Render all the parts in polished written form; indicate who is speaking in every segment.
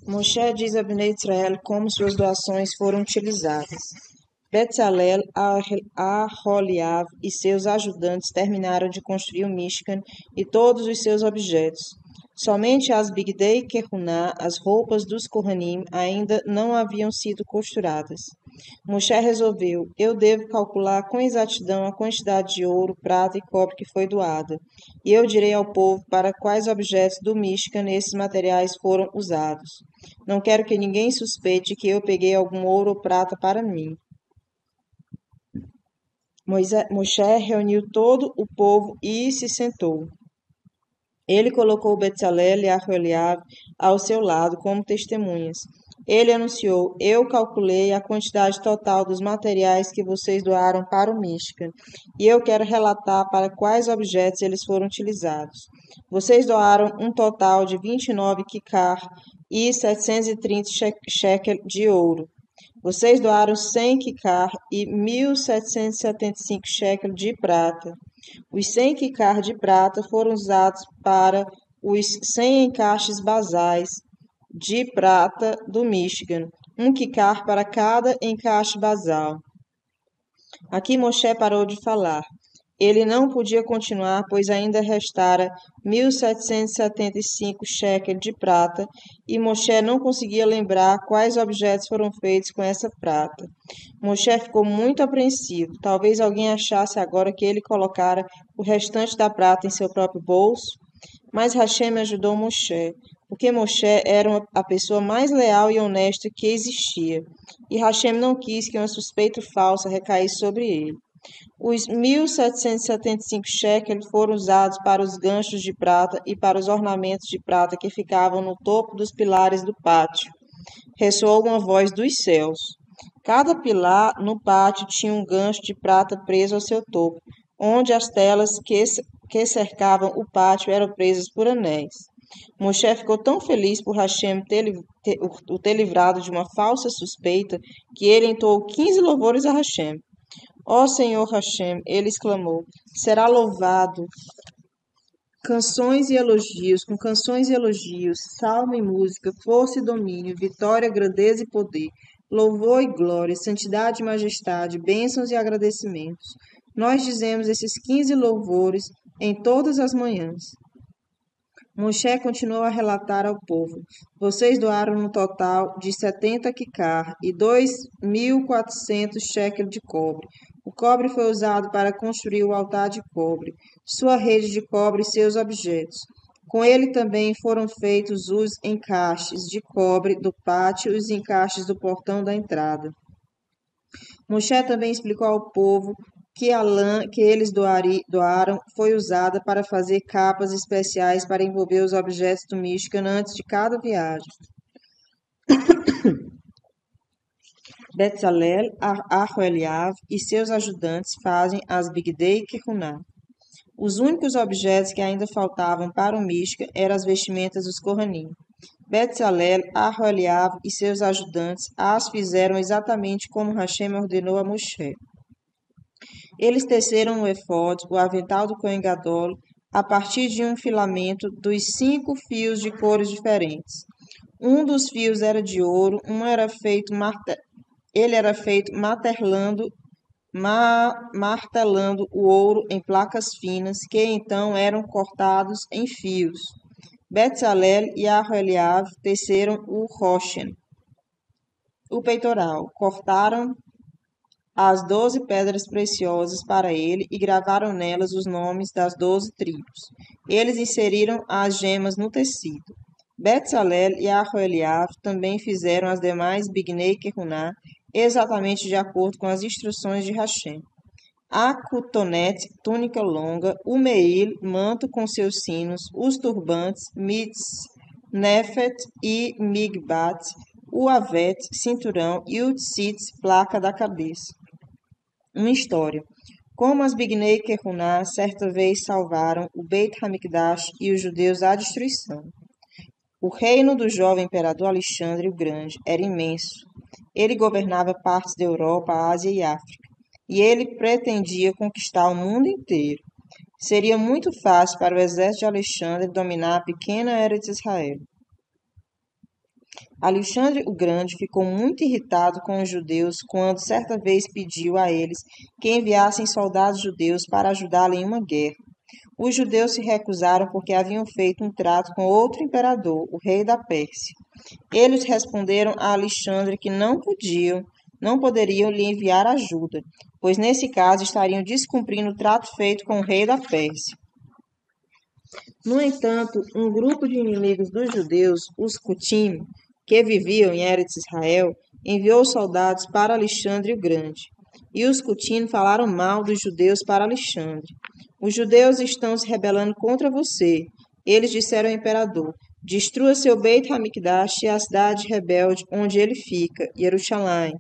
Speaker 1: Moshe diz a Bnei Israel como suas doações foram utilizadas. Betzalel, Aholiab e seus ajudantes terminaram de construir o Mishkan e todos os seus objetos. Somente as Bigdei Kehuná, as roupas dos Kohanim, ainda não haviam sido costuradas. Moshe resolveu: eu devo calcular com exatidão a quantidade de ouro, prata e cobre que foi doada, e eu direi ao povo para quais objetos do Mishkan esses materiais foram usados. Não quero que ninguém suspeite que eu peguei algum ouro ou prata para mim. Moshe reuniu todo o povo e se sentou. Ele colocou Betzalel e Aholiab ao seu lado como testemunhas. Ele anunciou: eu calculei a quantidade total dos materiais que vocês doaram para o Mishkan, e eu quero relatar para quais objetos eles foram utilizados. Vocês doaram um total de 29 kikar e 730 shekel de ouro. Vocês doaram 100 kikar e 1.775 shekel de prata. Os 100 kikar de prata foram usados para os 100 encaixes basais de prata do Michigan, um kikar para cada encaixe basal. Aqui Moshe parou de falar. Ele não podia continuar, pois ainda restara 1.775 shekel de prata, e Moshe não conseguia lembrar quais objetos foram feitos com essa prata. Moshe ficou muito apreensivo. Talvez alguém achasse agora que ele colocara o restante da prata em seu próprio bolso. Mas Hashem ajudou Moshe, porque Moshe era a pessoa mais leal e honesta que existia, e Hashem não quis que uma suspeita falsa recaísse sobre ele. Os 1.775 shekels foram usados para os ganchos de prata e para os ornamentos de prata que ficavam no topo dos pilares do pátio. Ressoou uma voz dos céus. Cada pilar no pátio tinha um gancho de prata preso ao seu topo, onde as telas que cercavam o pátio eram presas por anéis. Moshe ficou tão feliz por Hashem o ter livrado de uma falsa suspeita que ele entoou 15 louvores a Hashem. Ó Senhor Hashem, ele exclamou, será louvado. Canções e elogios, com canções e elogios, salmo e música, força e domínio, vitória, grandeza e poder, louvor e glória, santidade e majestade, bênçãos e agradecimentos. Nós dizemos esses 15 louvores em todas as manhãs. Moshe continuou a relatar ao povo: vocês doaram no total de 70 kikar e 2.400 shekel de cobre. O cobre foi usado para construir o altar de cobre, sua rede de cobre e seus objetos. Com ele também foram feitos os encaixes de cobre do pátio e os encaixes do portão da entrada. Moshe também explicou ao povo que a lã que eles doaram foi usada para fazer capas especiais para envolver os objetos do Mishkan antes de cada viagem. Betzalel, Aholiab e seus ajudantes fazem as Bigdei Kehuná. Os únicos objetos que ainda faltavam para o Mishkan eram as vestimentas dos Kohanim. Betzalel, Aholiab e seus ajudantes as fizeram exatamente como Hashem ordenou a Moshe. Eles teceram o efod, o avental do Cohen Gadol, a partir de um filamento dos 5 fios de cores diferentes. Um dos fios era de ouro, ele era feito martelando o ouro em placas finas, que então eram cortados em fios. Betzalel e Aholiab teceram o roshen, o peitoral, cortaram as 12 pedras preciosas para ele e gravaram nelas os nomes das 12 tribos. Eles inseriram as gemas no tecido. Betzalel e Aholiab também fizeram as demais Bignei Kehuná, exatamente de acordo com as instruções de Hashem. A cotonete, túnica longa, o meil, manto com seus sinos, os turbantes, mitz, nefet e migbat, o avet, cinturão e o tzitz, placa da cabeça. Uma história. Como as Bignei Kehuná certa vez salvaram o Beit HaMikdash e os judeus da destruição. O reino do jovem imperador Alexandre o Grande era imenso. Ele governava partes da Europa, Ásia e África, e ele pretendia conquistar o mundo inteiro. Seria muito fácil para o exército de Alexandre dominar a pequena Eretz Israel. Alexandre o Grande ficou muito irritado com os judeus quando certa vez pediu a eles que enviassem soldados judeus para ajudá-lo em uma guerra. Os judeus se recusaram porque haviam feito um trato com outro imperador, o rei da Pérsia. Eles responderam a Alexandre que não poderiam lhe enviar ajuda, pois nesse caso estariam descumprindo o trato feito com o rei da Pérsia. No entanto, um grupo de inimigos dos judeus, os Cutim, que viviam em Eretz Israel, enviou soldados para Alexandre o Grande. E os Cutim falaram mal dos judeus para Alexandre. Os judeus estão se rebelando contra você. Eles disseram ao imperador: destrua seu Beit Hamikdash e a cidade rebelde onde ele fica, Jerusalém.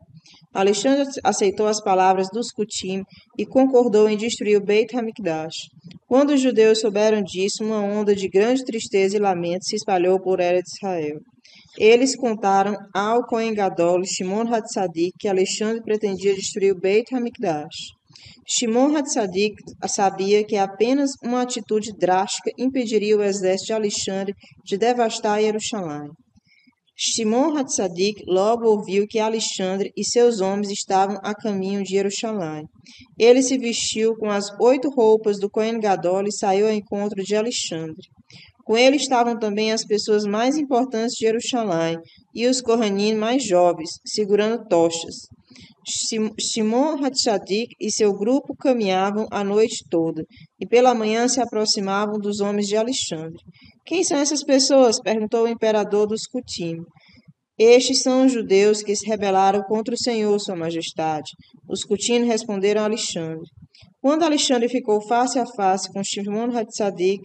Speaker 1: Alexandre aceitou as palavras dos Cutim e concordou em destruir o Beit Hamikdash. Quando os judeus souberam disso, uma onda de grande tristeza e lamento se espalhou por Eretz Israel. Eles contaram ao Cohen Gadol, Shimon Hatzadik, que Alexandre pretendia destruir o Beit Hamikdash. Shimon Hatzadik sabia que apenas uma atitude drástica impediria o exército de Alexandre de devastar Jerusalém. Shimon Hatzadik logo ouviu que Alexandre e seus homens estavam a caminho de Jerusalém. Ele se vestiu com as 8 roupas do Cohen Gadol e saiu ao encontro de Alexandre. Com ele estavam também as pessoas mais importantes de Jerusalém e os Kohanim mais jovens, segurando tochas. Shimon Hatzadik e seu grupo caminhavam a noite toda, e pela manhã se aproximavam dos homens de Alexandre. Quem são essas pessoas? Perguntou o imperador dos Cutim. Estes são os judeus que se rebelaram contra o Senhor, Sua Majestade. Os Cutim responderam a Alexandre. Quando Alexandre ficou face a face com Shimon Hatzadik,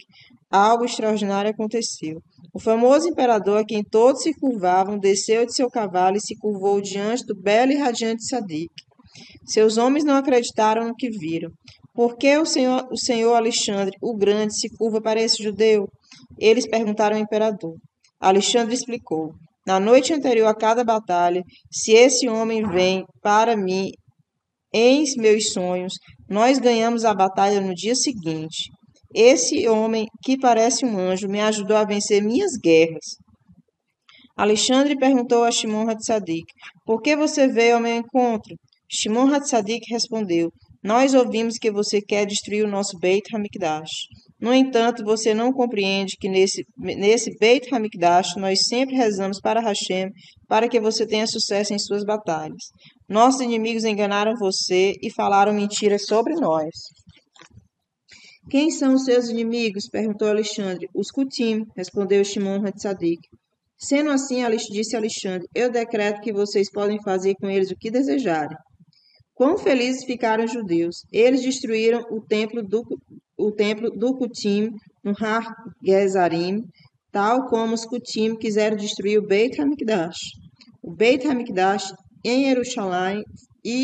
Speaker 1: algo extraordinário aconteceu. O famoso imperador a quem todos se curvavam desceu de seu cavalo e se curvou diante do belo e radiante Sadik. Seus homens não acreditaram no que viram. Por que o senhor Alexandre, o Grande, se curva para esse judeu? Eles perguntaram ao imperador. Alexandre explicou. Na noite anterior a cada batalha, se esse homem vem para mim em meus sonhos, nós ganhamos a batalha no dia seguinte. Esse homem, que parece um anjo, me ajudou a vencer minhas guerras. Alexandre perguntou a Shimon Hatzadik, por que você veio ao meu encontro? Shimon Hatzadik respondeu, nós ouvimos que você quer destruir o nosso Beit Hamikdash. No entanto, você não compreende que nesse Beit Hamikdash nós sempre rezamos para Hashem para que você tenha sucesso em suas batalhas. Nossos inimigos enganaram você e falaram mentiras sobre nós. Quem são os seus inimigos? Perguntou Alexandre. Os Cutim, respondeu Shimon Hatzadik. Sendo assim, disse Alexandre, eu decreto que vocês podem fazer com eles o que desejarem. Quão felizes ficaram os judeus! Eles destruíram o templo do Cutim no Har Gezarim, tal como os Cutim quiseram destruir o Beit Hamikdash. O Beit Hamikdash em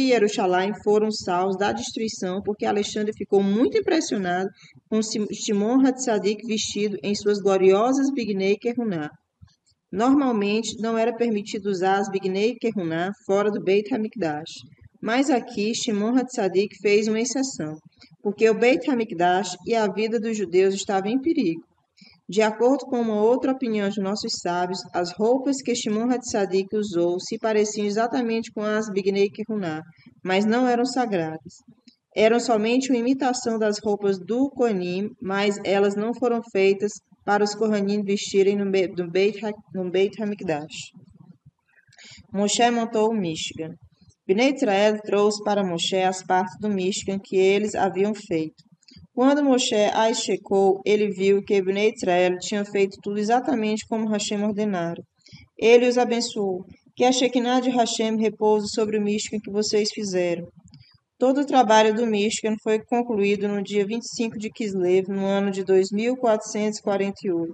Speaker 1: Jerusalém foram salvos da destruição, porque Alexandre ficou muito impressionado com Shimon Hatzadik vestido em suas gloriosas Bignei Keruná. Normalmente, não era permitido usar as Bignei Keruná fora do Beit Hamikdash. Mas aqui, Shimon Hatzadik fez uma exceção, porque o Beit Hamikdash e a vida dos judeus estavam em perigo. De acordo com uma outra opinião de nossos sábios, as roupas que Shimon Hatzadik usou se pareciam exatamente com as Bignei Keruná, mas não eram sagradas. Eram somente uma imitação das roupas do Kohanim, mas elas não foram feitas para os Kohanim vestirem no Beit Hamikdash. Moshe montou o Mishkan. Bnei Israel trouxe para Moshe as partes do Mishkan que eles haviam feito. Quando Moshe as checou, ele viu que Bnei Israel tinha feito tudo exatamente como Hashem ordenara. Ele os abençoou. Que a Shekinah de Hashem repouse sobre o Mishkan que vocês fizeram. Todo o trabalho do Mishkan foi concluído no dia 25 de Kislev, no ano de 2448.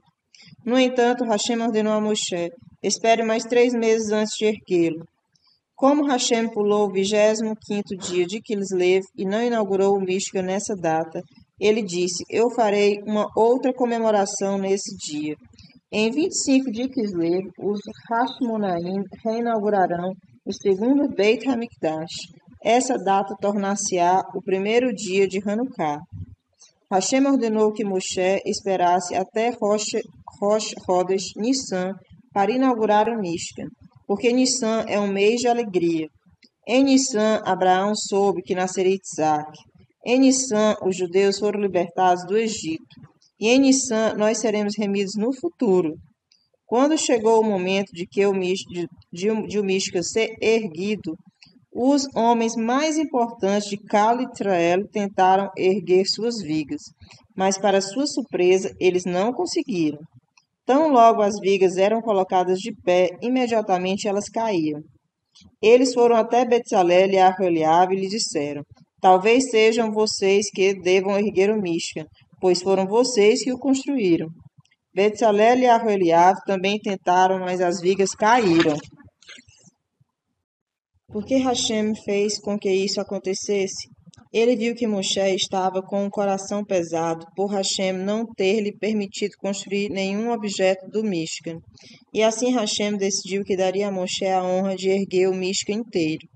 Speaker 1: No entanto, Hashem ordenou a Moshe, espere mais 3 meses antes de erguê-lo. Como Hashem pulou o 25º dia de Kislev e não inaugurou o Mishkan nessa data, ele disse, eu farei uma outra comemoração nesse dia. Em 25 de Kislev, os Hashmonaim reinaugurarão o segundo Beit HaMikdash. Essa data tornar-se-á o primeiro dia de Hanukkah. Hashem ordenou que Moshe esperasse até Rosh Chodesh Nissan para inaugurar o Mishkan, porque Nissan é um mês de alegria. Em Nissan, Abraão soube que nasceria Isaac. Em Nissan, os judeus foram libertados do Egito. E em Nissan, nós seremos remidos no futuro. Quando chegou o momento de o Mishkan ser erguido, os homens mais importantes de Cal e Israel tentaram erguer suas vigas, mas para sua surpresa, eles não conseguiram. Tão logo as vigas eram colocadas de pé, imediatamente elas caíam. Eles foram até Betsalel e Aholiabe e lhe disseram: Talvez sejam vocês que devam erguer o Mishkan, pois foram vocês que o construíram. Betsalel e Aholiabe também tentaram, mas as vigas caíram. Por que Hashem fez com que isso acontecesse? Ele viu que Moshe estava com um coração pesado por Hashem não ter lhe permitido construir nenhum objeto do Mishkan. E assim Hashem decidiu que daria a Moshe a honra de erguer o Mishkan inteiro.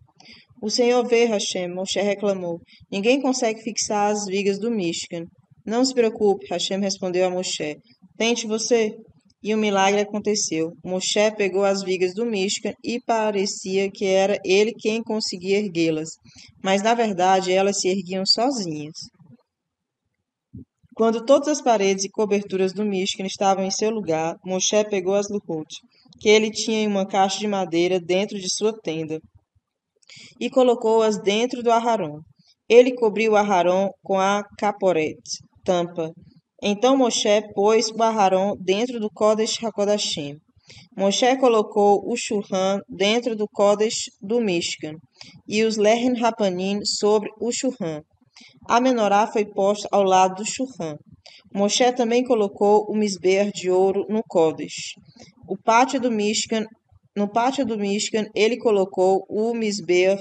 Speaker 1: O Senhor vê, Hashem, Moshe reclamou. Ninguém consegue fixar as vigas do Mishkan. Não se preocupe, Hashem respondeu a Moshe. Tente você. E o milagre aconteceu. Moshe pegou as vigas do Mishkan e parecia que era ele quem conseguia erguê-las, mas na verdade elas se erguiam sozinhas. Quando todas as paredes e coberturas do Mishkan estavam em seu lugar, Moshe pegou as luhot, que ele tinha em uma caixa de madeira dentro de sua tenda, e colocou-as dentro do Aharon. Ele cobriu o Aharon com a caporet, tampa. Então Moshe pôs o Aharon dentro do Kodesh HaKodashim. Moshe colocou o Shulhan dentro do Kodesh do Mishkan e os Lehen Hapanim sobre o Shulhan. A menorá foi posta ao lado do Shulhan. Moshe também colocou o Misber de ouro no Kodesh. No pátio do Mishkan, ele colocou o Misber,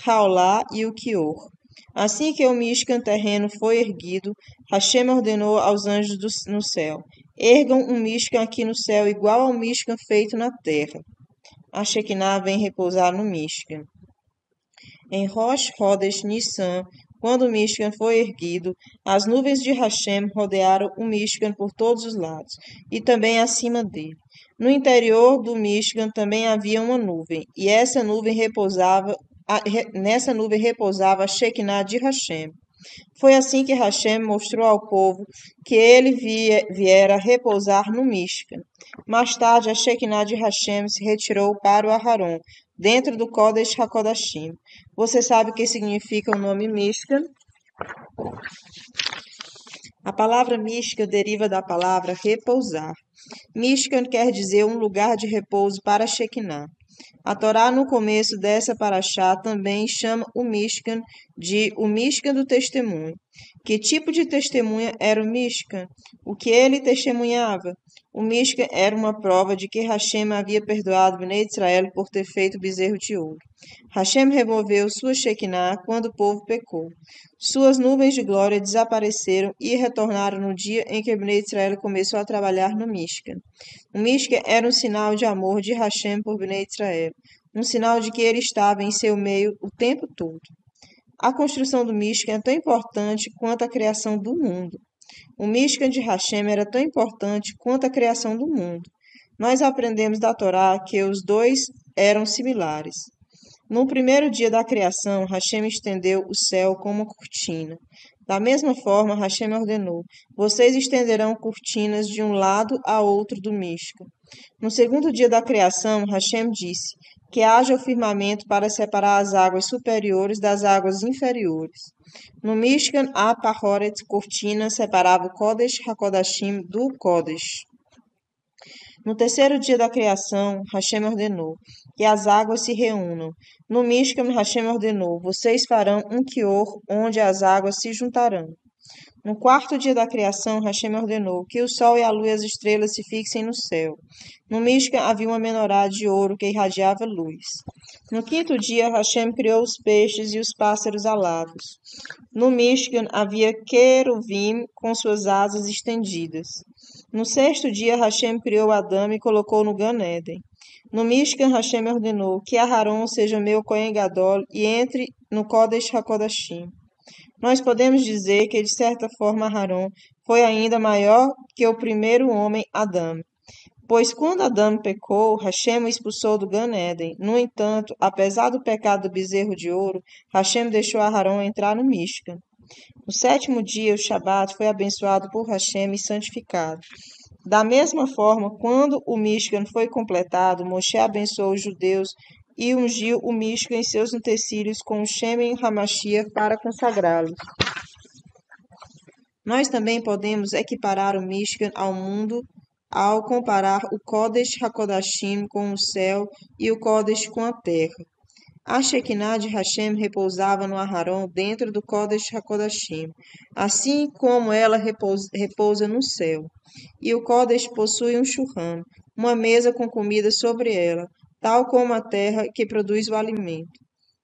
Speaker 1: Haolá e o Kior. Assim que o Mishkan terreno foi erguido, Hashem ordenou aos anjos no céu: Ergam um Mishkan aqui no céu igual ao Mishkan feito na terra. A Shekinah vem repousar no Mishkan. Em Rosh Chodesh Nissan, quando o Mishkan foi erguido, as nuvens de Hashem rodearam o Mishkan por todos os lados, e também acima dele. No interior do Mishkan também havia uma nuvem, e nessa nuvem repousava a Shekinah de Hashem. Foi assim que Hashem mostrou ao povo que ele viera repousar no Mishkan. Mais tarde, a Shekinah de Hashem se retirou para o Aharon, dentro do Kodesh HaKodashim. Você sabe o que significa o nome Mishkan? A palavra Mishkan deriva da palavra repousar. Mishkan quer dizer um lugar de repouso para Shekinah. A Torá, no começo dessa paraxá, também chama o Mishkan de o Mishkan do testemunho. Que tipo de testemunha era o Mishkan? O que ele testemunhava? O Mishkan era uma prova de que Hashem havia perdoado Bnei Israel por ter feito bezerro de ouro. Hashem removeu sua Shekinah quando o povo pecou. Suas nuvens de glória desapareceram e retornaram no dia em que Bnei Israel começou a trabalhar no Mishkan. O Mishkan era um sinal de amor de Hashem por Bnei Israel, um sinal de que ele estava em seu meio o tempo todo. A construção do Mishkan é tão importante quanto a criação do mundo. O Mishkan de Hashem era tão importante quanto a criação do mundo. Nós aprendemos da Torá que os dois eram similares. No primeiro dia da criação, Hashem estendeu o céu como uma cortina. Da mesma forma, Hashem ordenou: vocês estenderão cortinas de um lado a outro do Mishkan. No segundo dia da criação, Hashem disse: que haja o firmamento para separar as águas superiores das águas inferiores. No Mishkan, a Pahoret, cortina, separava o Kodesh HaKodashim do Kodesh. No terceiro dia da criação, Hashem ordenou que as águas se reúnam. No Mishkan, Hashem ordenou: vocês farão um quior onde as águas se juntarão. No quarto dia da criação, Hashem ordenou que o sol e a lua e as estrelas se fixem no céu. No Mishkan havia uma menorá de ouro que irradiava luz. No quinto dia, Hashem criou os peixes e os pássaros alados. No Mishkan havia queruvim com suas asas estendidas. No sexto dia, Hashem criou Adão e colocou no Gan Eden. No Mishkan, Hashem ordenou que Aharon seja meu Kohen Gadol e entre no Kodesh HaKodashim. Nós podemos dizer que, de certa forma, Aharon foi ainda maior que o primeiro homem, Adão. Pois quando Adão pecou, Hashem o expulsou do Gan Éden. No entanto, apesar do pecado do bezerro de ouro, Hashem deixou Aharon entrar no Mishkan. No sétimo dia, o Shabat foi abençoado por Hashem e santificado. Da mesma forma, quando o Mishkan foi completado, Moshe abençoou os judeus e ungiu o Mishkan em seus utensílios com o Shemen Hamashiach para consagrá-los. Nós também podemos equiparar o Mishkan ao mundo ao comparar o Kodesh HaKodashim com o céu e o Kodesh com a terra. A Shekinah de Hashem repousava no Aharon dentro do Kodesh HaKodashim, assim como ela repousa no céu. E o Kodesh possui um churran, uma mesa com comida sobre ela, tal como a terra que produz o alimento.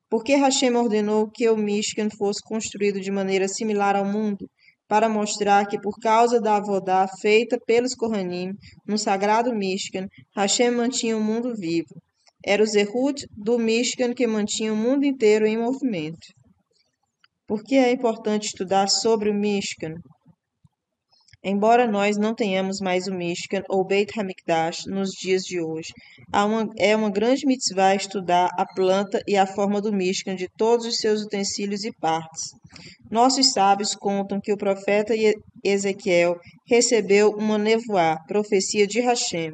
Speaker 1: Porque Hashem ordenou que o Mishkan fosse construído de maneira similar ao mundo, para mostrar que por causa da avodá feita pelos Kohanim no sagrado Mishkan, Hashem mantinha o mundo vivo. Era o Zehut do Mishkan que mantinha o mundo inteiro em movimento. Por que é importante estudar sobre o Mishkan? Embora nós não tenhamos mais o Mishkan ou Beit HaMikdash nos dias de hoje, é uma grande mitzvah estudar a planta e a forma do Mishkan de todos os seus utensílios e partes. Nossos sábios contam que o profeta Ezequiel recebeu uma nevoá, profecia de Hashem.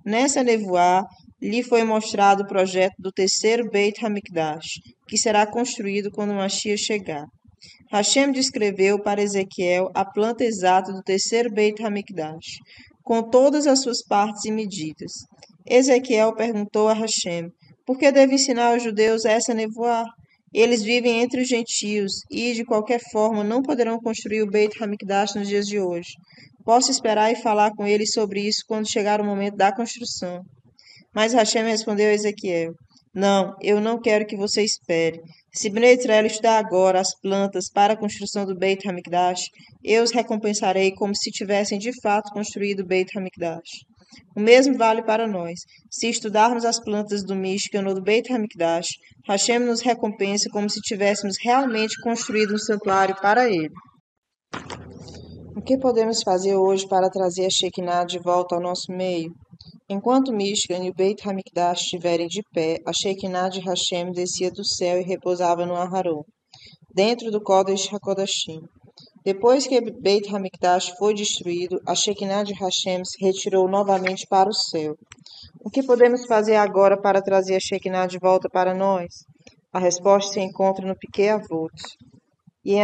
Speaker 1: Nessa nevoá, lhe foi mostrado o projeto do terceiro Beit HaMikdash, que será construído quando Mashiach chegar. Hashem descreveu para Ezequiel a planta exata do terceiro Beit HaMikdash, com todas as suas partes e medidas. Ezequiel perguntou a Hashem, por que deve ensinar aos judeus essa nevoá? Eles vivem entre os gentios e, de qualquer forma, não poderão construir o Beit HaMikdash nos dias de hoje. Posso esperar e falar com eles sobre isso quando chegar o momento da construção. Mas Hashem respondeu a Ezequiel, não, eu não quero que você espere. Se Bnei Israel estudar agora as plantas para a construção do Beit HaMikdash, eu os recompensarei como se tivessem de fato construído o Beit HaMikdash. O mesmo vale para nós. Se estudarmos as plantas do Mishkan ou do Beit HaMikdash, Hashem nos recompensa como se tivéssemos realmente construído um santuário para ele. O que podemos fazer hoje para trazer a Shekinah de volta ao nosso meio? Enquanto Mishkan e o Beit HaMikdash estiverem de pé, a Shekinah de Hashem descia do céu e repousava no Aharon, dentro do Kodesh HaKodashim. Depois que o Beit HaMikdash foi destruído, a Shekinah de Hashem se retirou novamente para o céu. O que podemos fazer agora para trazer a Shekinah de volta para nós? A resposta se encontra no Pirkei Avot. E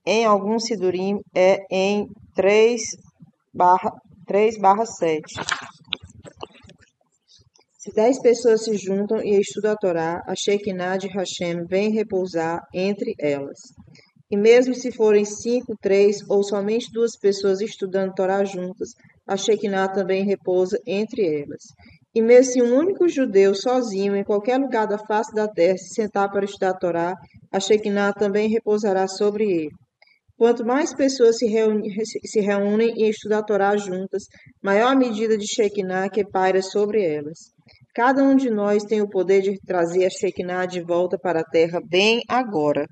Speaker 1: em alguns Sidurim é em 3/7. Se 10 pessoas se juntam e estudam a Torá, a Shekinah de Hashem vem repousar entre elas. E mesmo se forem 5, 3 ou somente 2 pessoas estudando a Torá juntas, a Shekinah também repousa entre elas. E mesmo se um único judeu sozinho em qualquer lugar da face da terra se sentar para estudar a Torá, a Shekinah também repousará sobre ele. Quanto mais pessoas se reúnem e estudam a Torá juntas, maior a medida de Shekinah que paira sobre elas. Cada um de nós tem o poder de trazer a Shekinah de volta para a terra bem agora.